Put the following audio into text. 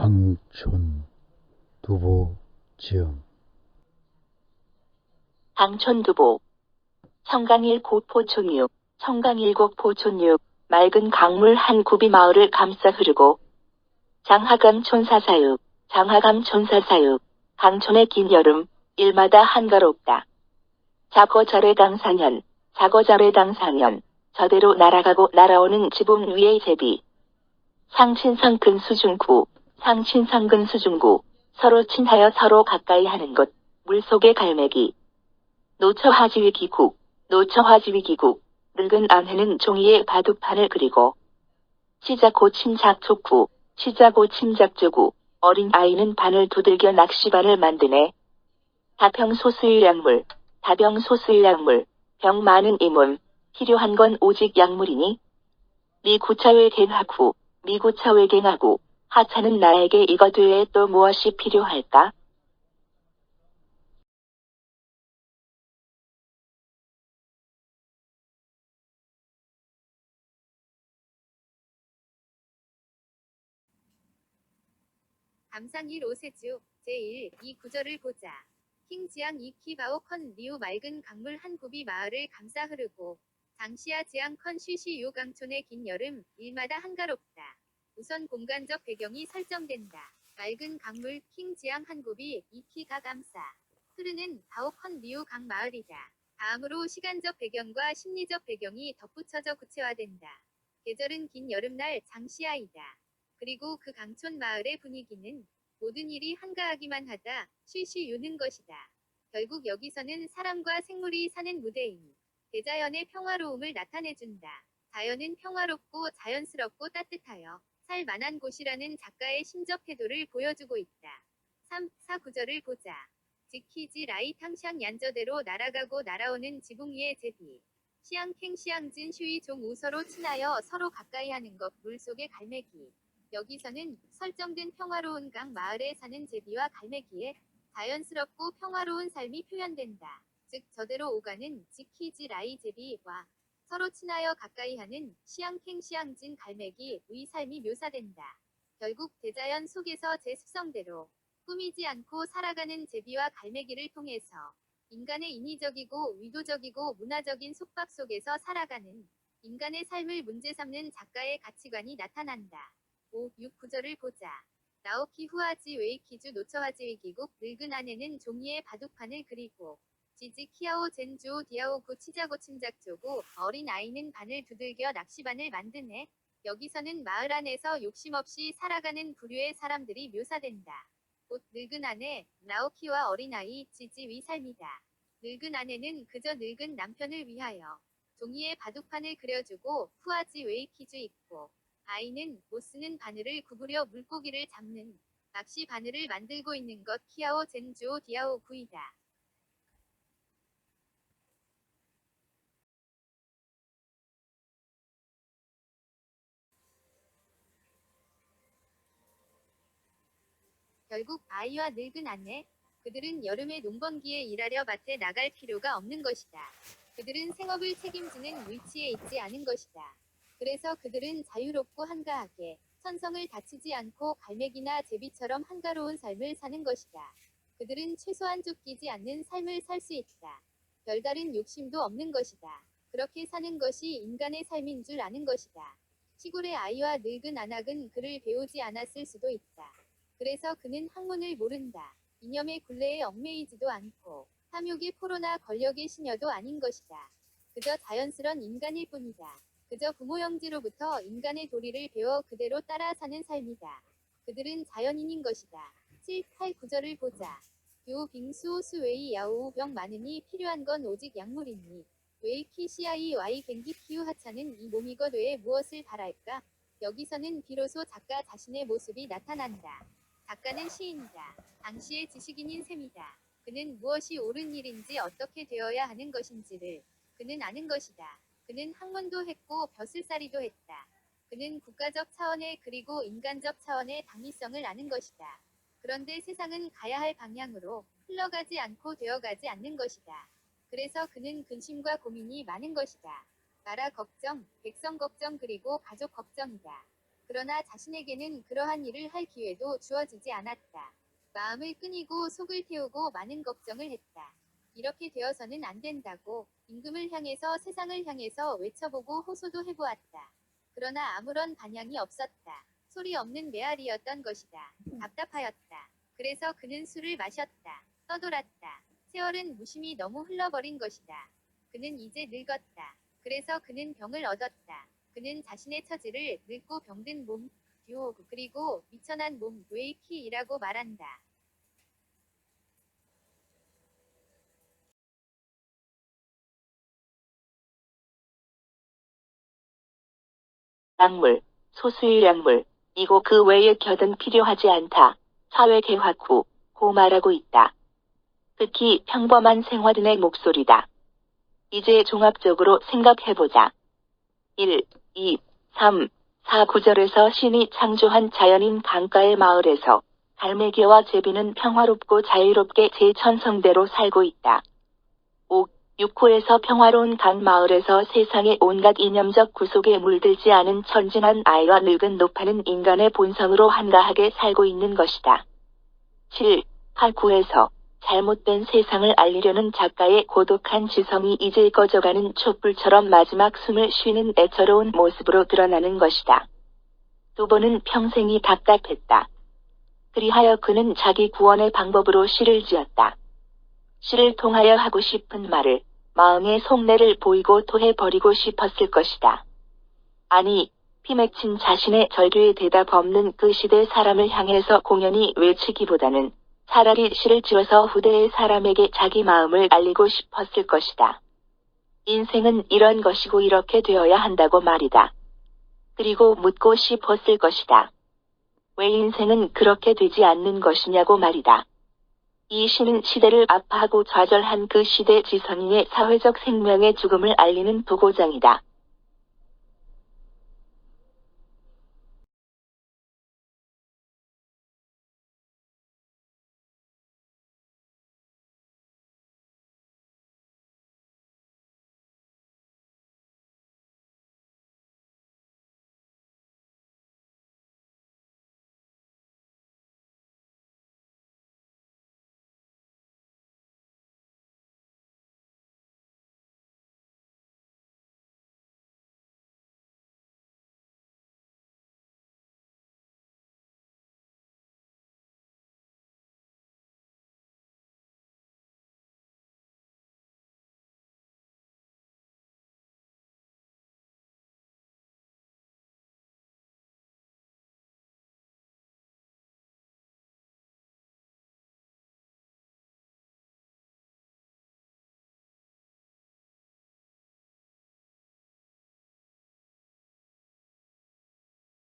강촌 두보지음. 강촌두보. 청강일 고포촌육, 청강일곡 포촌육, 맑은 강물 한 굽이 마을을 감싸 흐르고, 장하감 촌사사육, 장하감 촌사사육, 강촌의 긴 여름, 일마다 한가롭다. 자거절의당사년, 자거절의당사년, 저대로 날아가고 날아오는 지붕 위의 제비. 상친성 근수중구, 상친성 근수중구, 서로 친하여 서로 가까이 하는 곳, 물속의 갈매기. 노처화지위 기국, 노처화지위 기국, 늙은 아내는 종이에 바둑판을 그리고, 치자고 침작초구, 치자고 침작조구, 어린 아이는 바늘 두들겨 낚시반을 만드네. 다병소수일약물, 다병소수일약물, 병 많은 이몸, 필요한 건 오직 약물이니? 미구차외갱하구, 미구차외갱하구, 하찮은 나에게 이것 외에 또 무엇이 필요할까? 감상일 오세주 제1, 이 구절을 보자. 킹지앙 이키바오 컨 리우 맑은 강물 한 굽이 마을을 감싸 흐르고, 장시야 지앙 컨 쉬시 요 강촌의 긴 여름, 일마다 한가롭다. 우선 공간적 배경이 설정된다. 맑은 강물 킹지앙 한 굽이 이키가 감싸 흐르는 바오 컨 리우 강 마을이다. 다음으로 시간적 배경과 심리적 배경이 덧붙여져 구체화된다. 계절은 긴 여름날 장시야이다. 그리고 그 강촌 마을의 분위기는 모든 일이 한가하기만 하다, 쉬쉬 요는 것이다. 결국 여기서는 사람과 생물이 사는 무대인 대자연의 평화로움을 나타내준다. 자연은 평화롭고 자연스럽고 따뜻하여 살 만한 곳이라는 작가의 심적 태도를 보여주고 있다. 3, 4 구절을 보자. 지키지 라이 탕샹 얀저대로 날아가고 날아오는 지붕 위의 제비. 시앙캥 시앙진 슈이 종 우서로 친하여 서로 가까이 하는 것, 물속의 갈매기. 여기서는 설정된 평화로운 강 마을에 사는 제비와 갈매기의 자연스럽고 평화로운 삶이 표현된다. 즉 저대로 오가는 지키지 라이 제비와 서로 친하여 가까이 하는 시앙캥 시앙진 갈매기의 삶이 묘사된다. 결국 대자연 속에서 제 습성대로 꾸미지 않고 살아가는 제비와 갈매기를 통해서 인간의 인위적이고 의도적이고 문화적인 속박 속에서 살아가는 인간의 삶을 문제 삼는 작가의 가치관이 나타난다. 5, 6 구절을 보자. 나오키 후아지 웨이키주 노처화지 위기국 늙은 아내는 종이에 바둑판을 그리고, 지지 키아오 젠주오 디아오구 치자고 침작조고, 어린 아이는 바늘 두들겨 낚시반을 만드네. 여기서는 마을 안에서 욕심없이 살아가는 부류의 사람들이 묘사된다. 곧 늙은 아내, 나오키와 어린 아이, 지지 위 삶이다. 늙은 아내는 그저 늙은 남편을 위하여 종이에 바둑판을 그려주고 후아지 웨이키주 있고, 아이는 못 쓰는 바늘을 구부려 물고기를 잡는 낚시 바늘을 만들고 있는 것 키아오 젠주오 디아오 구이다. 결국 아이와 늙은 아내, 그들은 여름에 농번기에 일하려 밭에 나갈 필요가 없는 것이다. 그들은 생업을 책임지는 위치에 있지 않은 것이다. 그래서 그들은 자유롭고 한가하게 천성을 다치지 않고 갈매기나 제비처럼 한가로운 삶을 사는 것이다. 그들은 최소한 쫓기지 않는 삶을 살 수 있다. 별다른 욕심도 없는 것이다. 그렇게 사는 것이 인간의 삶인 줄 아는 것이다. 시골의 아이와 늙은 안악은 그를 배우지 않았을 수도 있다. 그래서 그는 학문을 모른다. 이념의 굴레에 얽매이지도 않고 탐욕의 포로나 권력의 시녀도 아닌 것이다. 그저 자연스런 인간일 뿐이다. 그저 부모 형제로부터 인간의 도리를 배워 그대로 따라 사는 삶이다. 그들은 자연인인 것이다. 7, 8 구절을 보자. 요 빙수 수웨이 야오 병 많으니 필요한 건 오직 약물이니 웨이키 시아이 와이 갱기 키우 하차는 이 몸이것 외에 무엇을 바랄까? 여기서는 비로소 작가 자신의 모습이 나타난다. 작가는 시인이다. 당시의 지식인인 셈이다. 그는 무엇이 옳은 일인지 어떻게 되어야 하는 것인지를 그는 아는 것이다. 그는 학문도 했고 벼슬살이도 했다. 그는 국가적 차원의 그리고 인간적 차원의 당위성을 아는 것이다. 그런데 세상은 가야 할 방향으로 흘러가지 않고 되어가지 않는 것이다. 그래서 그는 근심과 고민이 많은 것이다. 나라 걱정, 백성 걱정 그리고 가족 걱정이다. 그러나 자신에게는 그러한 일을 할 기회도 주어지지 않았다. 마음을 끈이고 속을 태우고 많은 걱정을 했다. 이렇게 되어서는 안 된다고 임금을 향해서 세상을 향해서 외쳐보고 호소도 해보았다. 그러나 아무런 반향이 없었다. 소리 없는 메아리였던 것이다. 답답하였다. 그래서 그는 술을 마셨다. 떠돌았다. 세월은 무심히 너무 흘러버린 것이다. 그는 이제 늙었다. 그래서 그는 병을 얻었다. 그는 자신의 처지를 늙고 병든 몸, 듀, 그리고 미천한 몸, 웨이키이라고 말한다. 약물, 소수의 약물, 이고 그 외의 곁은 필요하지 않다. 사회 개화 후, 고 말하고 있다. 특히 평범한 생활인의 목소리다. 이제 종합적으로 생각해보자. 1, 2, 3, 4 구절에서 신이 창조한 자연인 강가의 마을에서 갈매기와 제비는 평화롭고 자유롭게 제 천성대로 살고 있다. 5, 6호에서 평화로운 강 마을에서 세상의 온갖 이념적 구속에 물들지 않은 천진한 아이와 늙은 노파는 인간의 본성으로 한가하게 살고 있는 것이다. 7, 8, 9에서 잘못된 세상을 알리려는 작가의 고독한 지성이 이제 꺼져가는 촛불처럼 마지막 숨을 쉬는 애처로운 모습으로 드러나는 것이다. 두보는 평생이 답답했다. 그리하여 그는 자기 구원의 방법으로 시를 지었다. 시를 통하여 하고 싶은 말을 마음의 속내를 보이고 토해버리고 싶었을 것이다. 아니, 피맺힌 자신의 절규에 대답 없는 그 시대 사람을 향해서 공연히 외치기보다는 차라리 시를 지어서 후대의 사람에게 자기 마음을 알리고 싶었을 것이다. 인생은 이런 것이고 이렇게 되어야 한다고 말이다. 그리고 묻고 싶었을 것이다. 왜 인생은 그렇게 되지 않는 것이냐고 말이다. 이 시는 시대를 아파하고 좌절한 그 시대 지성인의 사회적 생명의 죽음을 알리는 도고장이다.